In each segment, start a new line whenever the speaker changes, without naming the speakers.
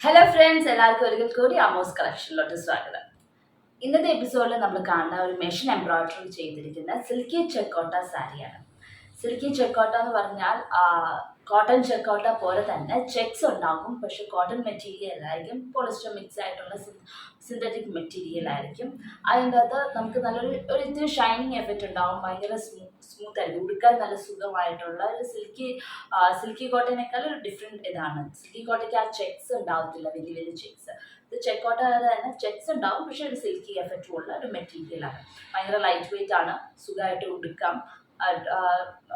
Hello friends, എല്ലാവർക്കും ഒരിക്കൽ കൂടി അമോസ് കളക്ഷനിലോട്ട് സ്വാഗതം. ഇന്നത്തെ എപ്പിസോഡിൽ നമ്മൾ കാണുന്ന ഒരു മെഷീൻ എംബ്രോയിഡറി ചെയ്തിരിക്കുന്ന സിൽക്കി ചെക്കോട്ട സാരിയാണ്. സിൽക്കി ചെക്കോട്ട എന്ന് പറഞ്ഞാൽ കോട്ടൺ ചെക്കോട്ട പോലെ തന്നെ ചെക്സ് ഉണ്ടാകും, പക്ഷെ കോട്ടൺ മെറ്റീരിയൽ ആയിരിക്കും, പോളിസ്റ്റർ മിക്സ് ആയിട്ടുള്ള സിന്തറ്റിക് മെറ്റീരിയൽ ആയിരിക്കും. അതിൻ്റെ അകത്ത് നമുക്ക് ഒരു ഇത്തിരി ഷൈനിങ് എഫക്റ്റ് ഉണ്ടാകും, ഭയങ്കര സ്മൂത്ത് ആയിരിക്കും, ഉടുക്കാൻ നല്ല സുഖമായിട്ടുള്ള ഒരു സിൽക്കി കോട്ടനേക്കാൾ ഒരു ഡിഫറെൻറ്റ് ഇതാണ്. സിൽക്കി കോട്ടയ്ക്ക് ആ ചെക്സ് ഉണ്ടാവത്തില്ല, വലിയ വലിയ ചെക്സ്. ഇത് ചെക്കോട്ട തന്നെ ചെക്സ് ഉണ്ടാവും, പക്ഷെ ഒരു സിൽക്കി എഫക്റ്റ് ഉള്ള ഒരു മെറ്റീരിയലാണ്. ഭയങ്കര ലൈറ്റ് വെയിറ്റ് ആണ്, സുഖമായിട്ട് ഉടുക്കാം,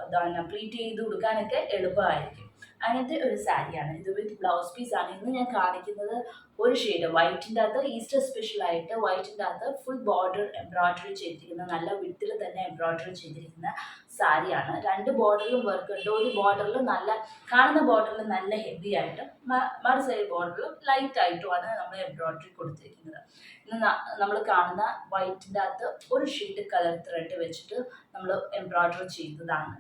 എന്താണ് പ്ലീറ്റ് ചെയ്ത് കൊടുക്കാനൊക്കെ എളുപ്പമായിരിക്കും. അങ്ങനത്തെ ഒരു സാരിയാണ് ഇത്. വിത്ത് ബ്ലൗസ് പീസ് ആണ്. ഇന്ന് ഞാൻ കാണിക്കുന്നത് ഒരു ഷെയ്ഡ് വൈറ്റിൻ്റെ അകത്ത്, ഈസ്റ്റർ സ്പെഷ്യലായിട്ട് വൈറ്റിൻ്റെ അകത്ത് ഫുൾ ബോർഡർ എംബ്രോയിഡറി ചെയ്തിരിക്കുന്ന, നല്ല വിത്തിൽ തന്നെ എംബ്രോയിഡറി ചെയ്തിരിക്കുന്ന സാരിയാണ്. രണ്ട് ബോർഡറിലും വർക്ക് ഉണ്ട്. ഒരു ബോർഡറിൽ കാണുന്ന ബോർഡറിൽ നല്ല ഹെവി ആയിട്ടും മറു സൈഡ് ബോർഡറിൽ ലൈറ്റ് ആയിട്ടുമാണ് നമ്മൾ എംബ്രോയിഡറി കൊടുത്തിരിക്കുന്നത്. ഇന്ന് നമ്മൾ കാണുന്ന വൈറ്റിൻ്റെ അകത്ത് ഒരു ഷെയ്ഡ് കളർ ത്രെഡ് വെച്ചിട്ട് നമ്മൾ എംബ്രോയിഡറി ചെയ്തതാണ്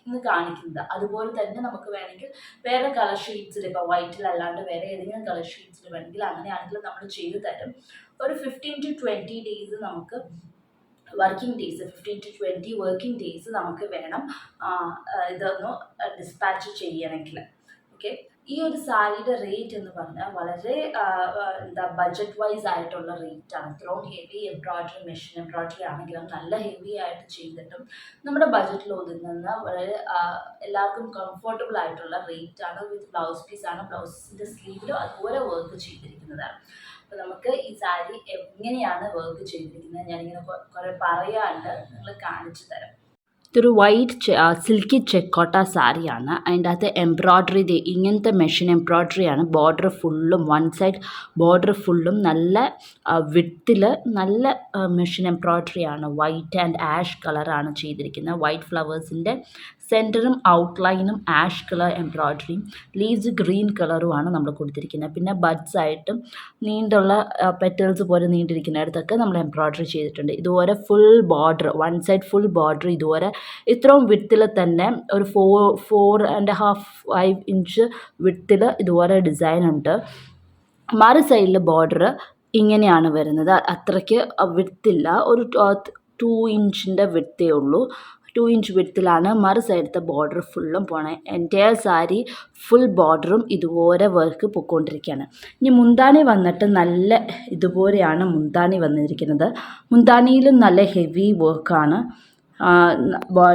ഇന്ന് കാണിക്കുന്നത്. അതുപോലെ തന്നെ നമുക്ക് വേണമെങ്കിൽ വേറെ കളർ ഷീറ്റ്സിൽ, ഇപ്പോൾ വൈറ്റിലല്ലാണ്ട് വേറെ ഏതെങ്കിലും കളർ ഷീറ്റ്സിൽ വേണമെങ്കിൽ അങ്ങനെയാണെങ്കിൽ നമ്മൾ ചെയ്തു തരും. ഒരു 15 to 20 ഡേയ്സ് നമുക്ക് working days, 15 to 20 working days നമുക്ക് വേണം ഇതൊന്ന് ഡിസ്പാച്ച് ചെയ്യണമെങ്കിൽ. ഓക്കെ, ഈ ഒരു സാരിയുടെ റേറ്റ് എന്ന് പറഞ്ഞാൽ വളരെ ബഡ്ജറ്റ് വൈസ് ആയിട്ടുള്ള റേറ്റാണ്. ഇത്രയും ഹെവി എംബ്രോയിഡറി, മെഷീൻ എംബ്രോയിഡറി ആണെങ്കിലും നല്ല ഹെവി ആയിട്ട് ചെയ്തിട്ടും നമ്മുടെ ബഡ്ജറ്റിൽ ഒതുങ്ങുന്ന വളരെ എല്ലാവർക്കും കംഫർട്ടബിൾ ആയിട്ടുള്ള റേറ്റാണ്. വിത്ത് ബ്ലൗസ് പീസാണ്, ബ്ലൗസിൻ്റെ സ്ലീവിലും അതുപോലെ വർക്ക് ചെയ്തിരിക്കുന്നതാണ്. അപ്പോൾ നമുക്ക് ഈ സാരി എങ്ങനെയാണ് വർക്ക് ചെയ്തിരിക്കുന്നത് ഞാനിങ്ങനെ കുറേ പറയാണ്ട് നിങ്ങൾ കാണിച്ചു തരാം. ഇതൊരു വൈറ്റ് സിൽക്കി ചെക്കോട്ട സാരിയാണ്. അതിൻ്റെ അകത്ത് എംബ്രോയ്ഡറി ഇങ്ങനത്തെ മെഷീൻ എംബ്രോയ്ഡറിയാണ്. ബോർഡർ ഫുള്ളും, വൺ സൈഡ് ബോർഡർ ഫുള്ളും നല്ല വിത്തിൽ നല്ല മെഷീൻ എംബ്രോയ്ഡറിയാണ്. വൈറ്റ് ആൻഡ് ആഷ് കളറാണ് ചെയ്തിരിക്കുന്നത്. വൈറ്റ് ഫ്ലവേഴ്സിൻ്റെ സെൻറ്ററും ഔട്ട്ലൈനും ആഷ് കളർ എംബ്രോയ്ഡറിയും, ലീവ്സ് ഗ്രീൻ കളറുമാണ് നമ്മൾ കൊടുത്തിരിക്കുന്നത്. പിന്നെ ബഡ്സ് ആയിട്ടും നീണ്ടുള്ള പെറ്റൽസ് പോലെ നീണ്ടിരിക്കുന്നിടത്തൊക്കെ നമ്മൾ എംബ്രോയ്ഡറി ചെയ്തിട്ടുണ്ട്. ഇതുപോലെ full border, one side full border ഇതുപോലെ ഇത്രയും വിത്തിൽ തന്നെ ഒരു 4.5 ഇഞ്ച് വിത്തിൽ ഇതുപോലെ ഡിസൈൻ ഉണ്ട്. മറു സൈഡിൽ ബോർഡർ ഇങ്ങനെയാണ് വരുന്നത്. അത്രയ്ക്ക് വിത്തില്ല, ഒരു 2 ഇഞ്ചിൻ്റെ വിത്തേ ഉള്ളൂ. 2 ഇഞ്ച് വിത്തിലാണ് മറു സൈഡത്തെ ബോർഡർ ഫുള്ളും പോണേ. എൻ്റെ സാരി ഫുൾ ബോർഡറും ഇതുപോലെ വർക്ക് പൊയ്ക്കൊണ്ടിരിക്കുകയാണ്. ഇനി മുന്താണി വന്നിട്ട് നല്ല ഇതുപോലെയാണ് മുന്താണി വന്നിരിക്കുന്നത്. മുന്താണിയിലും നല്ല ഹെവി വർക്കാണ്.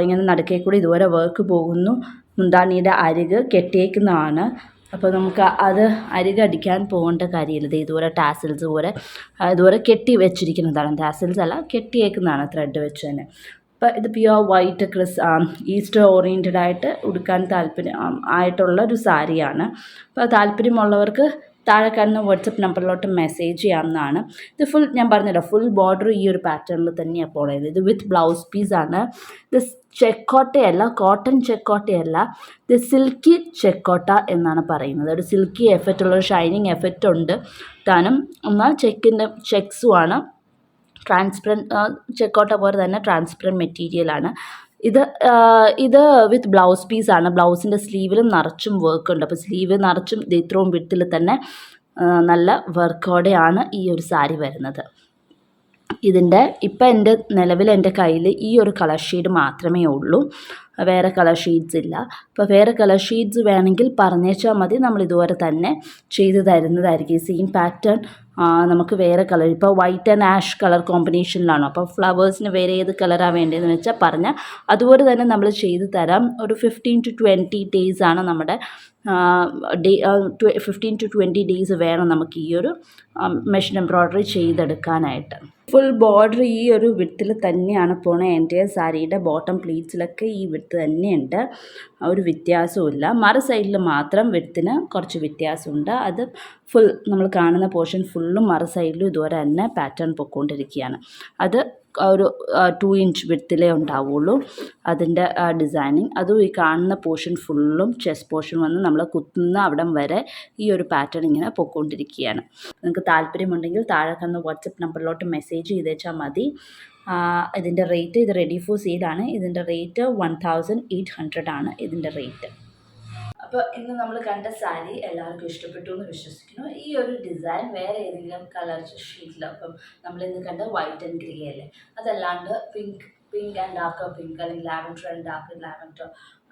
ഇങ്ങനെ നടുക്കേ കൂടി ഇതുപോലെ വർക്ക് പോകുന്നു. മുന്താണിയുടെ അരിക് കെട്ടിയേക്കുന്നതാണ്. അപ്പോൾ നമുക്ക് അത് അരികടിക്കാൻ പോകേണ്ട കാര്യമില്ല. ഇതുപോലെ ടാസിൽസ് പോലെ ഇതുപോലെ കെട്ടി വെച്ചിരിക്കുന്നതാണ്. ടാസിൽസ് അല്ല, കെട്ടിയേക്കുന്നതാണ് ത്രെഡ് വെച്ച് തന്നെ. അപ്പോൾ ഇത് പ്യുവർ വൈറ്റ് ഈസ്റ്റർ ഓറിയൻറ്റഡ് ആയിട്ട് ഉടുക്കാൻ ആയിട്ടുള്ള ഒരു സാരിയാണ്. അപ്പോൾ താല്പര്യമുള്ളവർക്ക് താഴെ കാണുന്ന വാട്സപ്പ് നമ്പറിലോട്ട് മെസ്സേജ് ചെയ്യാവുന്നതാണ്. ഇത് ഫുൾ ഞാൻ പറഞ്ഞല്ലോ, ഫുൾ ബോർഡർ ഈ ഒരു പാറ്റേണിൽ തന്നെയാണ് പോണത്. ഇത് വിത്ത് ബ്ലൗസ് പീസാണ്. ഇത് ചെക്കോട്ടയല്ല, കോട്ടൺ ചെക്കോട്ടയല്ല, ഇത് സിൽക്കി ചെക്കോട്ട എന്നാണ് പറയുന്നത്. ഒരു സിൽക്കി എഫക്റ്റ് ഉള്ള, ഒരു ഷൈനിങ് എഫക്റ്റ് ഉണ്ട് താനും. എന്നാൽ ചെക്സുമാണ്. ട്രാൻസ്പെറൻറ്റ് ചെക്കോട്ട പോലെ തന്നെ ട്രാൻസ്പെറൻറ്റ് മെറ്റീരിയലാണ്. ഇത് വിത്ത് ബ്ലൗസ് പീസാണ്. ബ്ലൗസിൻ്റെ സ്ലീവിലും നിറച്ചും വർക്ക് ഉണ്ട്. അപ്പോൾ സ്ലീവ് നിറച്ചും ഇത്രയും വിട്ടിൽ തന്നെ നല്ല വർക്കോടെയാണ് ഈ ഒരു സാരി വരുന്നത്. ഇപ്പം നിലവിൽ എൻ്റെ കയ്യിൽ ഈ ഒരു കളർ ഷെയ്ഡ് മാത്രമേ ഉള്ളൂ, വേറെ കളർ ഷെയ്ഡ്സ് ഇല്ല. അപ്പോൾ വേറെ കളർ ഷെയ്ഡ്സ് വേണമെങ്കിൽ പറഞ്ഞേച്ചാൽ മതി, നമ്മൾ ഇതുപോലെ തന്നെ ചെയ്ത് തരുന്നതായിരിക്കും. സെയിം പാറ്റേൺ നമുക്ക് വേറെ കളർ, ഇപ്പോൾ വൈറ്റ് ആൻഡ് ആഷ് കളർ കോമ്പിനേഷനിലാണ്. അപ്പോൾ ഫ്ലവേഴ്സിന് വേറെ ഏത് കളറാണ് വേണ്ടതെന്ന് വെച്ചാൽ പറഞ്ഞാൽ അതുപോലെ തന്നെ നമ്മൾ ചെയ്ത് തരാം. ഒരു 15 to 20 ഡേയ്സ് ആണ് നമ്മുടെ 15 to 20 ഡേയ്സ് വേണം നമുക്ക് ഈ ഒരു മെഷീൻ എംബ്രോയ്ഡറി ചെയ്തെടുക്കാനായിട്ട്. ഫുൾ ബോർഡർ ഈ ഒരു വിഡ്ത്തിൽ തന്നെയാണ് പോണത്. എൻ്റെ സാരിയുടെ ബോട്ടം പ്ലീറ്റ്സിലൊക്കെ ഈ വിഡ്ത്ത് തന്നെയുണ്ട്, ഒരു വ്യത്യാസവുമില്ല. മറു സൈഡിൽ മാത്രം വിഡ്ത്തിന് കുറച്ച് വ്യത്യാസമുണ്ട്. അത് ഫുൾ നമ്മൾ കാണുന്ന പോർഷൻ ഫുള്ളും മറു സൈഡിലും ഇതുപോലെ തന്നെ പാറ്റേൺ പൊയ്ക്കൊണ്ടിരിക്കുകയാണ്. അത് ഒരു 2 ഇഞ്ച് വിഡ്ത്തിലേ ഉണ്ടാവുള്ളൂ അതിൻ്റെ ഡിസൈനിങ്. അതും ഈ കാണുന്ന പോർഷൻ ഫുള്ളും ചെസ്റ്റ് പോർഷൻ വന്ന് നമ്മൾ കുത്തുന്ന അവിടം വരെ ഈ ഒരു പാറ്റേൺ ഇങ്ങനെ പൊയ്ക്കൊണ്ടിരിക്കുകയാണ്. നിങ്ങൾക്ക് താല്പര്യമുണ്ടെങ്കിൽ താഴെ കാണുന്ന വാട്സപ്പ് നമ്പറിലോട്ട് മെസ്സേജ് ചെയ്തേച്ചാൽ മതി. ഇതിൻ്റെ റേറ്റ്, ഇത് റെഡി ഫോർ സെയിലാണ്. ഇതിൻ്റെ റേറ്റ് 1800 ആണ് ഇതിൻ്റെ റേറ്റ്. അപ്പോൾ ഇന്ന് നമ്മൾ കണ്ട സാരി എല്ലാവർക്കും ഇഷ്ടപ്പെട്ടു എന്ന് വിശ്വസിക്കുന്നു. ഈ ഒരു ഡിസൈൻ വേറെ ഏതെങ്കിലും കളർ ഷീറ്റിൽ, അപ്പം നമ്മളിന്ന് കണ്ട വൈറ്റ് ആൻഡ് ഗ്രേ അല്ലേ, അതല്ലാണ്ട് പിങ്ക് ആൻഡ് ഡാർക്ക് പിങ്ക് അല്ലെങ്കിൽ ലാവൻഡർ ആൻഡ് ഡാർക്ക് ലാവൻഡർ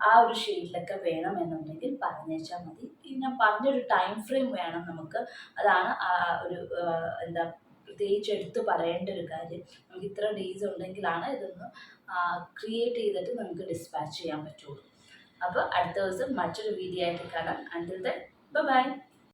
ആ ഒരു ഷെയ്ഡിലൊക്കെ വേണമെന്നുണ്ടെങ്കിൽ പറഞ്ഞേച്ചാൽ മതി. ഞാൻ പറഞ്ഞൊരു ടൈം ഫ്രെയിം വേണം നമുക്ക്. അതാണ് ഒരു എന്താ പ്രത്യേകിച്ച് എടുത്ത് പറയേണ്ട ഒരു കാര്യം. നമുക്ക് ഇത്ര ഡേയ്സ് ഉണ്ടെങ്കിലാണ് ഇതൊന്ന് ക്രിയേറ്റ് ചെയ്തിട്ട് നമുക്ക് ഡിസ്പാച്ച് ചെയ്യാൻ പറ്റുള്ളൂ. അപ്പോൾ അടുത്ത ദിവസം മറ്റൊരു വീഡിയോ ആയിട്ട് കാണാം. Until then bye.